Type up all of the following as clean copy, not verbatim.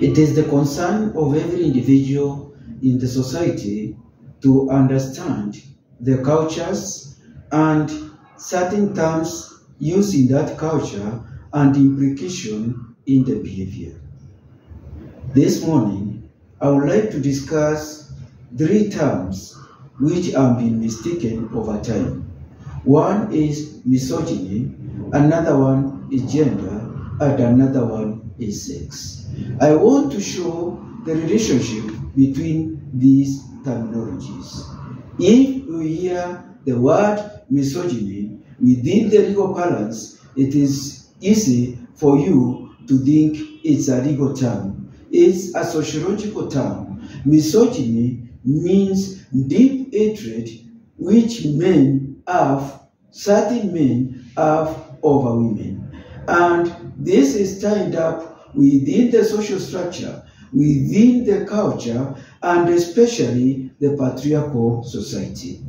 It is the concern of every individual in the society to understand the cultures and certain terms used in that culture and implication in the behavior. This morning, I would like to discuss 3 terms which have been mistaken over time. One is misogyny, another one is gender, and another one is sex. I want to show the relationship between these terminologies. If we hear the word misogyny within the legal parlance, it is easy for you to think it's a legal term. It's a sociological term. Misogyny means deep hatred which certain men have over women. And this is tied up within the social structure, within the culture, and especially the patriarchal society.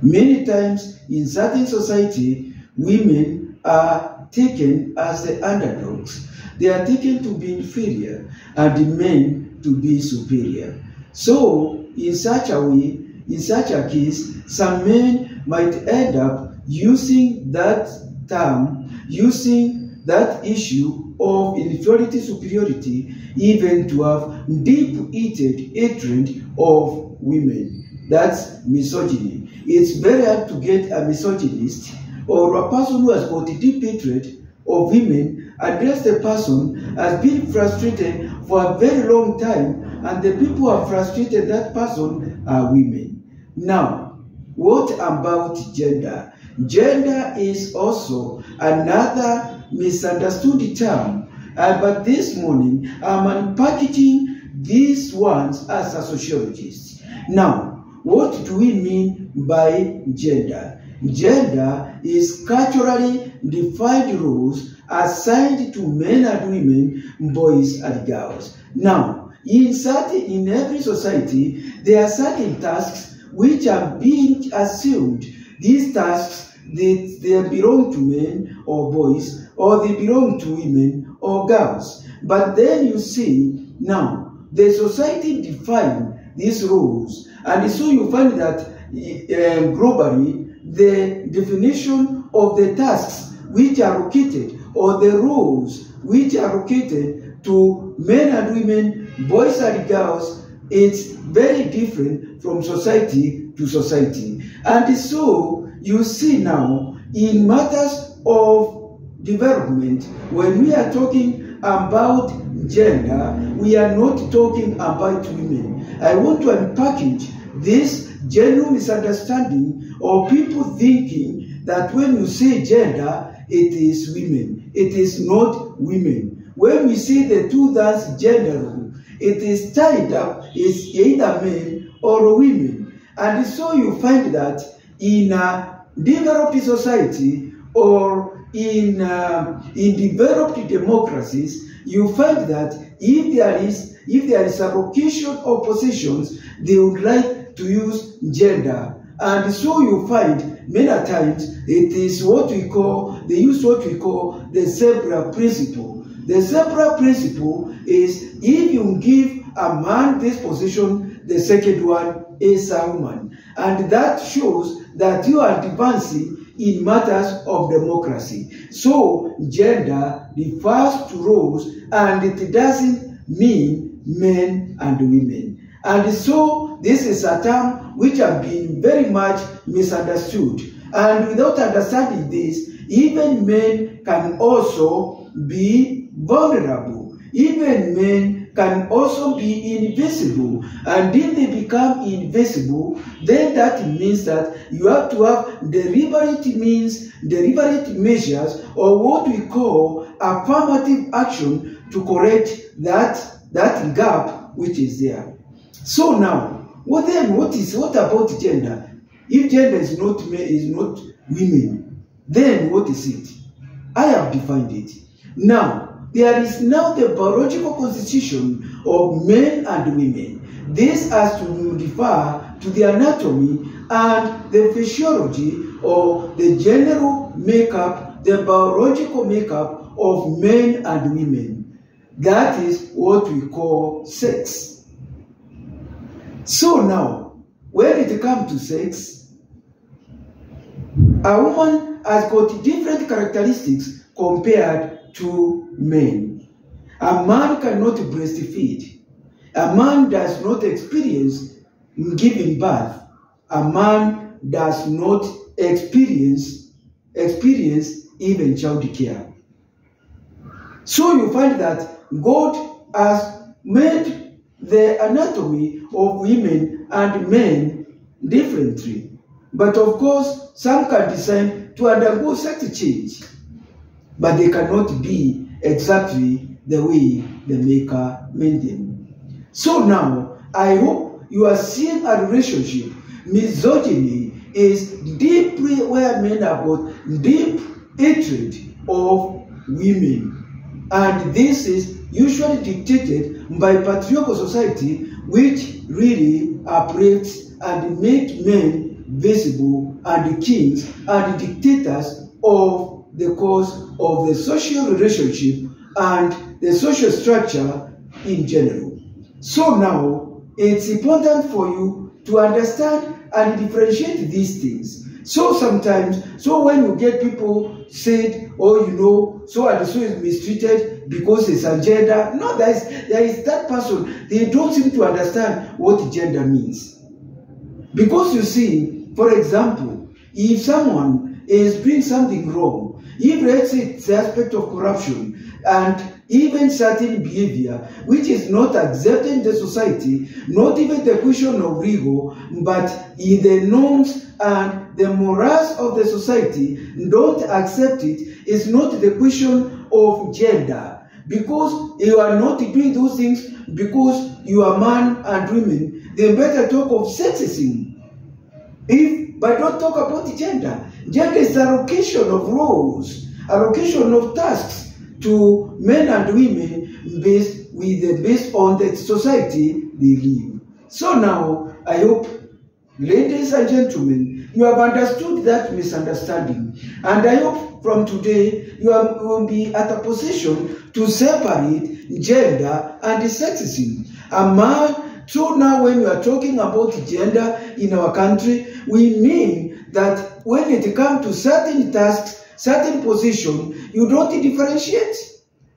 Many times in certain society, women are taken as the underdogs. They are taken to be inferior and the men to be superior. So in such a way, in such a case, some men might end up using that term, using that issue of inferiority, superiority, even to have deep-seated hatred of women. That's misogyny. It's very hard to get a misogynist or a person who has got a deep hatred of women, unless the person has been frustrated for a very long time, and the people who have frustrated that person are women. Now, what about gender? Gender is also another misunderstood term, but this morning I'm unpackaging these ones as a sociologist. Now, what do we mean by gender? Gender is culturally defined roles assigned to men and women, boys and girls. Now, in every society, there are certain tasks which are being assumed. These tasks, they belong to men or boys, or they belong to women or girls. But then you see, now, the society defines these roles, and so you find that globally, the definition of the tasks which are allocated, or the roles which are allocated to men and women, boys and girls, it's very different from society to society. And so you see now, in matters of development, when we are talking about gender, we are not talking about women. I want to unpackage this general misunderstanding of people thinking that when you say gender, it is women. It is not women. When we say the two that's gender, it is tied up, it's either men or women. And so you find that in a developed society or in developed democracies, you find that if there is a location of positions, they would like to use gender. And so you find many times it is they use what we call the zebra principle. The zebra principle is if you give a man this position, the second one is a woman. And that shows that you are advancing in matters of democracy. So gender refers to roles, and it doesn't mean men and women. And so this is a term which has been very much misunderstood. And without understanding this, even men can also be vulnerable. Even men can also be invisible. And if they become invisible, then that means that you have to have deliberate measures, or what we call affirmative action, to correct that gap which is there. So now, what about gender? If gender is not women, then what is it? I have defined it. Now, there is now the biological constitution of men and women. This has to refer to the anatomy and the physiology, or the general makeup, the biological makeup of men and women. That is what we call sex. So now, when it comes to sex, a woman has got different characteristics compared to men. A man cannot breastfeed. A man does not experience giving birth. A man does not experience even child care. So you find that God has made the anatomy of women and men differently. But of course, some can decide to undergo sex change, but they cannot be exactly the way the Maker made them. So now, I hope you are seeing a relationship. Misogyny is deeply where men have got deep hatred of women. And this is usually dictated by patriarchal society, which really operates and make men visible and the kings and the dictators of the course of the social relationship and the social structure in general. So now, it's important for you to understand and differentiate these things. So sometimes, when you get people said, oh, you know, so and so is mistreated because it's a gender. No, there is that person. They don't seem to understand what gender means. Because you see, for example, if someone is doing something wrong, if let's say it's the aspect of corruption and even certain behavior which is not accepted in the society, not even the question of legal, but in the norms and the morals of the society don't accept it, is not the question of gender. Because you are not doing those things because you are man and women, then better talk of sexism. But don't talk about gender. Gender is the allocation of roles, allocation of tasks to men and women based on the society they live. So now, I hope, ladies and gentlemen, you have understood that misunderstanding. And I hope from today, you will be at a position to separate gender and sexism. A man, so now when we are talking about gender in our country, we mean that when it comes to certain tasks, certain position, you don't differentiate.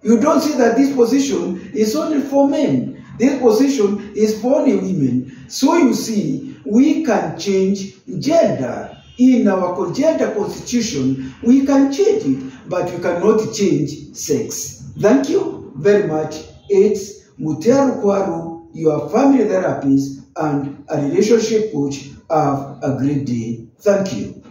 You don't see that this position is only for men. This position is for only women. So you see, we can change gender. In our gender constitution, we can change it, but we cannot change sex. Thank you very much. It's Muteru Kwaru, your family therapist and a relationship coach. Have a great day. Thank you.